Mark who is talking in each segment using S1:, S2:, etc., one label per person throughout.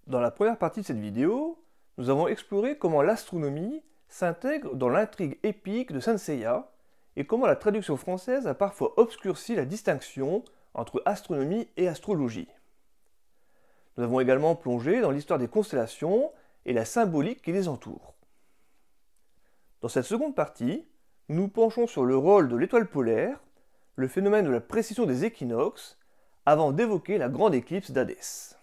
S1: Dans la première partie de cette vidéo, nous avons exploré comment l'astronomie s'intègre dans l'intrigue épique de Saint Seiya et comment la traduction française a parfois obscurci la distinction entre astronomie et astrologie. Nous avons également plongé dans l'histoire des constellations et la symbolique qui les entoure. Dans cette seconde partie, nous nous penchons sur le rôle de l'étoile polaire, le phénomène de la précession des équinoxes, avant d'évoquer la grande éclipse d'Hadès.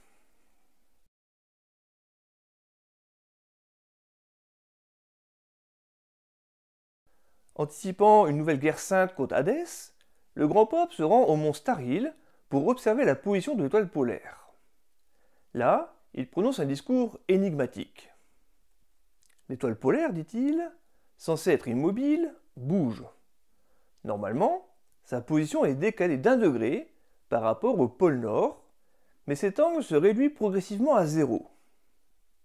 S1: Anticipant une nouvelle guerre sainte contre Hadès, le grand Pope se rend au mont Staril pour observer la position de l'étoile polaire. Là, il prononce un discours énigmatique. L'étoile polaire, dit-il, censée être immobile, bouge. Normalement, sa position est décalée d'1 degré par rapport au pôle Nord, mais cet angle se réduit progressivement à 0.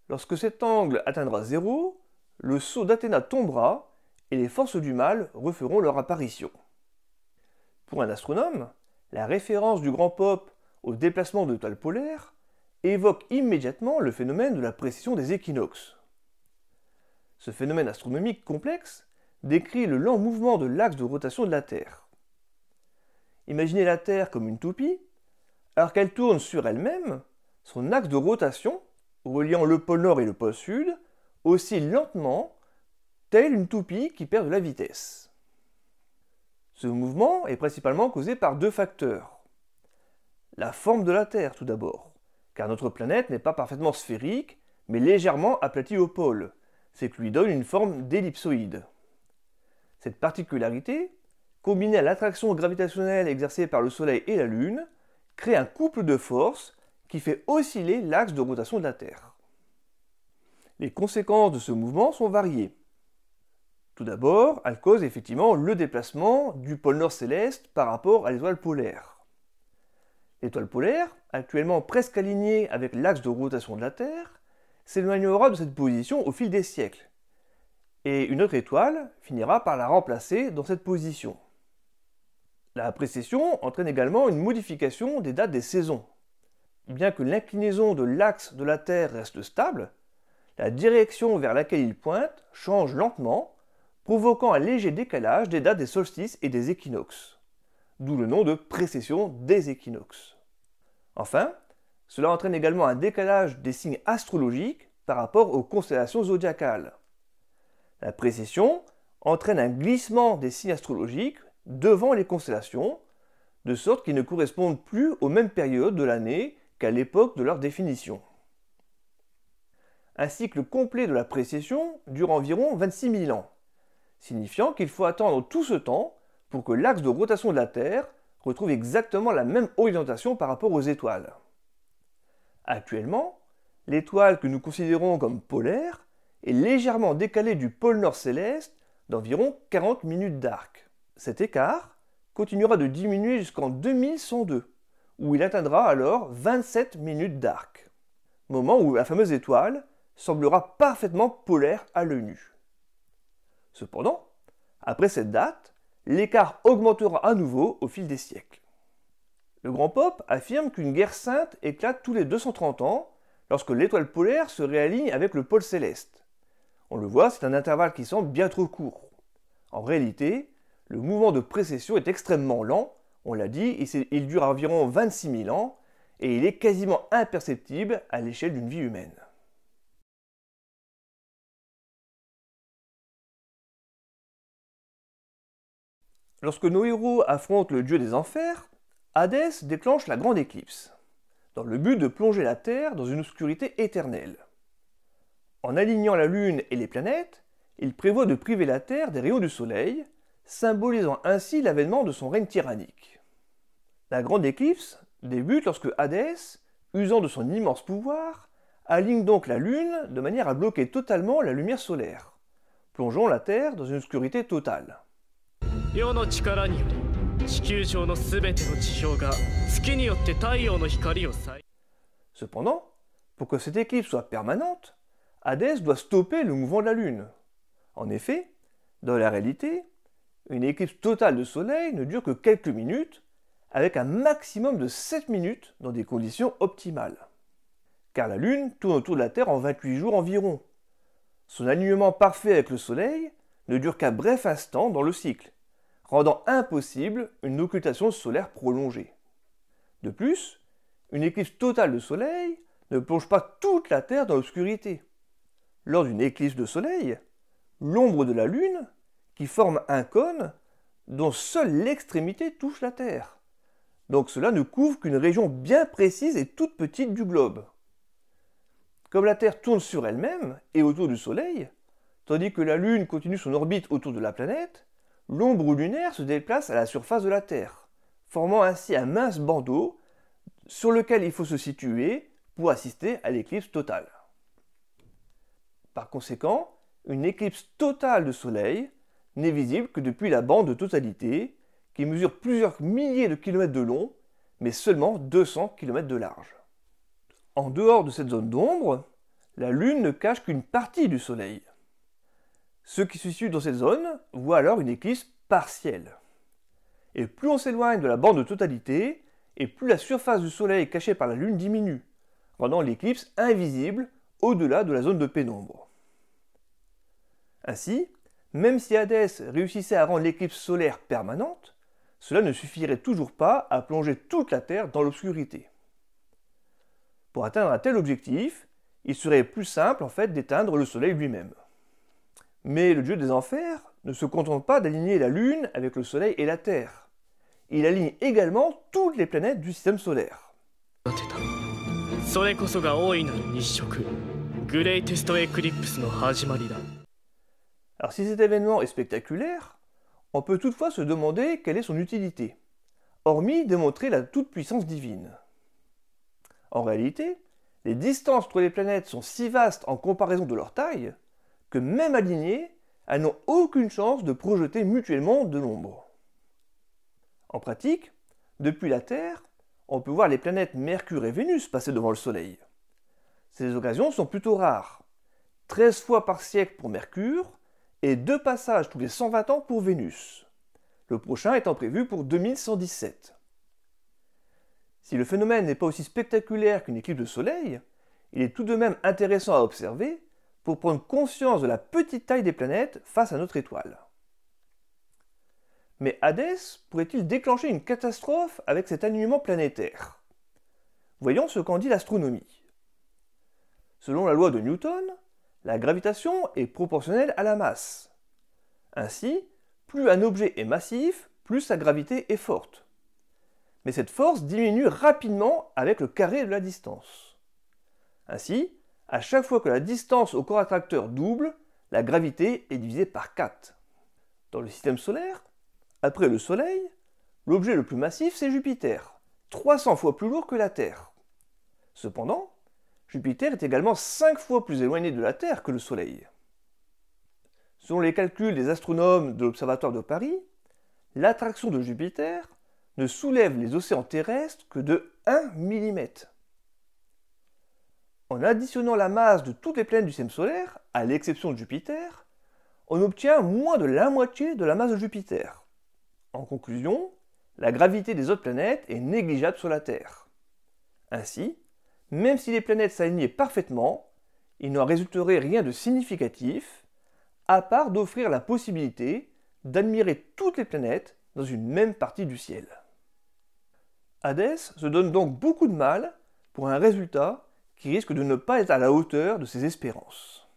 S1: Lorsque cet angle atteindra 0, le sceau d'Athéna tombera et les forces du mal referont leur apparition. Pour un astronome, la référence du grand Pope au déplacement de l'étoile polaire évoque immédiatement le phénomène de la précession des équinoxes. Ce phénomène astronomique complexe décrit le lent mouvement de l'axe de rotation de la Terre. Imaginez la Terre comme une toupie, alors qu'elle tourne sur elle-même, son axe de rotation, reliant le pôle Nord et le pôle Sud, oscille lentement, telle une toupie qui perd de la vitesse. Ce mouvement est principalement causé par 2 facteurs. La forme de la Terre tout d'abord, car notre planète n'est pas parfaitement sphérique, mais légèrement aplatie au pôle, ce qui lui donne une forme d'ellipsoïde. Cette particularité, combinée à l'attraction gravitationnelle exercée par le Soleil et la Lune, crée un couple de forces qui fait osciller l'axe de rotation de la Terre. Les conséquences de ce mouvement sont variées. Tout d'abord, elle cause effectivement le déplacement du pôle Nord céleste par rapport à l'étoile polaire. L'étoile polaire, actuellement presque alignée avec l'axe de rotation de la Terre, s'éloignera de cette position au fil des siècles, et une autre étoile finira par la remplacer dans cette position. La précession entraîne également une modification des dates des saisons. Bien que l'inclinaison de l'axe de la Terre reste stable, la direction vers laquelle il pointe change lentement, provoquant un léger décalage des dates des solstices et des équinoxes, d'où le nom de précession des équinoxes. Enfin, cela entraîne également un décalage des signes astrologiques par rapport aux constellations zodiacales. La précession entraîne un glissement des signes astrologiques devant les constellations, de sorte qu'ils ne correspondent plus aux mêmes périodes de l'année qu'à l'époque de leur définition. Un cycle complet de la précession dure environ 26 000 ans, signifiant qu'il faut attendre tout ce temps pour que l'axe de rotation de la Terre retrouve exactement la même orientation par rapport aux étoiles. Actuellement, l'étoile que nous considérons comme polaire est légèrement décalée du pôle Nord céleste d'environ 40 minutes d'arc. Cet écart continuera de diminuer jusqu'en 2102, où il atteindra alors 27 minutes d'arc, moment où la fameuse étoile semblera parfaitement polaire à l'œil nu. Cependant, après cette date, l'écart augmentera à nouveau au fil des siècles. Le grand Pope affirme qu'une guerre sainte éclate tous les 230 ans lorsque l'étoile polaire se réaligne avec le pôle céleste. On le voit, c'est un intervalle qui semble bien trop court. En réalité, le mouvement de précession est extrêmement lent, on l'a dit, il dure environ 26 000 ans et il est quasiment imperceptible à l'échelle d'une vie humaine. Lorsque nos héros affrontent le dieu des enfers, Hadès déclenche la grande éclipse, dans le but de plonger la Terre dans une obscurité éternelle. En alignant la Lune et les planètes, il prévoit de priver la Terre des rayons du Soleil, symbolisant ainsi l'avènement de son règne tyrannique. La grande éclipse débute lorsque Hadès, usant de son immense pouvoir, aligne donc la Lune de manière à bloquer totalement la lumière solaire, plongeant la Terre dans une obscurité totale. Cependant, pour que cette éclipse soit permanente, Hadès doit stopper le mouvement de la Lune. En effet, dans la réalité, une éclipse totale de soleil ne dure que quelques minutes, avec un maximum de 7 minutes dans des conditions optimales. Car la Lune tourne autour de la Terre en 28 jours environ. Son alignement parfait avec le Soleil ne dure qu'un bref instant dans le cycle, rendant impossible une occultation solaire prolongée. De plus, une éclipse totale de Soleil ne plonge pas toute la Terre dans l'obscurité. Lors d'une éclipse de Soleil, l'ombre de la Lune, qui forme un cône dont seule l'extrémité touche la Terre. Donc cela ne couvre qu'une région bien précise et toute petite du globe. Comme la Terre tourne sur elle-même et autour du Soleil, tandis que la Lune continue son orbite autour de la planète, l'ombre lunaire se déplace à la surface de la Terre, formant ainsi un mince bandeau sur lequel il faut se situer pour assister à l'éclipse totale. Par conséquent, une éclipse totale de Soleil n'est visible que depuis la bande de totalité, qui mesure plusieurs milliers de kilomètres de long, mais seulement 200 km de large. En dehors de cette zone d'ombre, la Lune ne cache qu'une partie du Soleil. Ceux qui se situent dans cette zone voient alors une éclipse partielle. Et plus on s'éloigne de la bande de totalité, et plus la surface du Soleil cachée par la Lune diminue, rendant l'éclipse invisible au-delà de la zone de pénombre. Ainsi, même si Hadès réussissait à rendre l'éclipse solaire permanente, cela ne suffirait toujours pas à plonger toute la Terre dans l'obscurité. Pour atteindre un tel objectif, il serait plus simple en fait d'éteindre le Soleil lui-même. Mais le dieu des enfers ne se contente pas d'aligner la Lune avec le Soleil et la Terre. Il aligne également toutes les planètes du système solaire. Alors si cet événement est spectaculaire, on peut toutefois se demander quelle est son utilité, hormis démontrer la toute-puissance divine. En réalité, les distances entre les planètes sont si vastes en comparaison de leur taille que même alignées, elles n'ont aucune chance de projeter mutuellement de l'ombre. En pratique, depuis la Terre, on peut voir les planètes Mercure et Vénus passer devant le Soleil. Ces occasions sont plutôt rares, 13 fois par siècle pour Mercure et 2 passages tous les 120 ans pour Vénus, le prochain étant prévu pour 2117. Si le phénomène n'est pas aussi spectaculaire qu'une éclipse de soleil, il est tout de même intéressant à observer pour prendre conscience de la petite taille des planètes face à notre étoile. Mais Hadès pourrait-il déclencher une catastrophe avec cet alignement planétaire? Voyons ce qu'en dit l'astronomie. Selon la loi de Newton, la gravitation est proportionnelle à la masse. Ainsi, plus un objet est massif, plus sa gravité est forte. Mais cette force diminue rapidement avec le carré de la distance. Ainsi, à chaque fois que la distance au corps attracteur double, la gravité est divisée par 4. Dans le système solaire, après le Soleil, l'objet le plus massif c'est Jupiter, 300 fois plus lourd que la Terre. Cependant, Jupiter est également 5 fois plus éloigné de la Terre que le Soleil. Selon les calculs des astronomes de l'Observatoire de Paris, l'attraction de Jupiter ne soulève les océans terrestres que de 1 mm. En additionnant la masse de toutes les planètes du système solaire, à l'exception de Jupiter, on obtient moins de la moitié de la masse de Jupiter. En conclusion, la gravité des autres planètes est négligeable sur la Terre. Ainsi, même si les planètes s'alignaient parfaitement, il n'en résulterait rien de significatif, à part d'offrir la possibilité d'admirer toutes les planètes dans une même partie du ciel. Hadès se donne donc beaucoup de mal pour un résultat qui risque de ne pas être à la hauteur de ses espérances.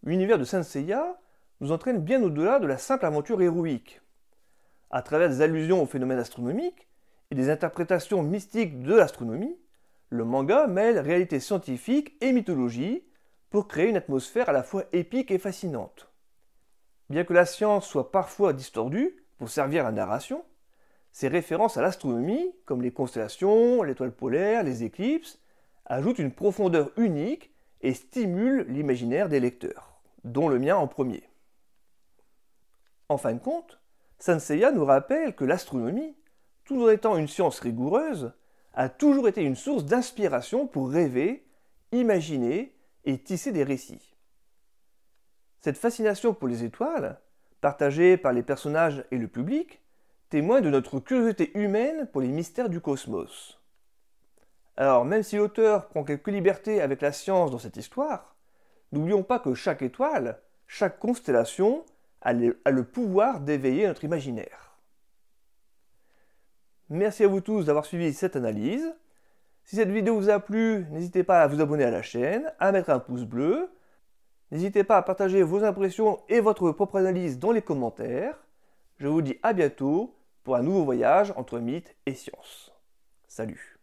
S1: L'univers de Saint Seiya nous entraîne bien au-delà de la simple aventure héroïque. À travers des allusions aux phénomènes astronomiques et des interprétations mystiques de l'astronomie, le manga mêle réalité scientifique et mythologie pour créer une atmosphère à la fois épique et fascinante. Bien que la science soit parfois distordue pour servir à la narration, ces références à l'astronomie, comme les constellations, l'étoile polaire, les éclipses, ajoutent une profondeur unique et stimulent l'imaginaire des lecteurs, dont le mien en premier. En fin de compte, Saint Seiya nous rappelle que l'astronomie, tout en étant une science rigoureuse, a toujours été une source d'inspiration pour rêver, imaginer et tisser des récits. Cette fascination pour les étoiles, partagée par les personnages et le public, témoigne de notre curiosité humaine pour les mystères du cosmos. Alors, même si l'auteur prend quelques libertés avec la science dans cette histoire, n'oublions pas que chaque étoile, chaque constellation a le pouvoir d'éveiller notre imaginaire. Merci à vous tous d'avoir suivi cette analyse. Si cette vidéo vous a plu, n'hésitez pas à vous abonner à la chaîne, à mettre un pouce bleu. N'hésitez pas à partager vos impressions et votre propre analyse dans les commentaires. Je vous dis à bientôt pour un nouveau voyage entre mythes et science. Salut!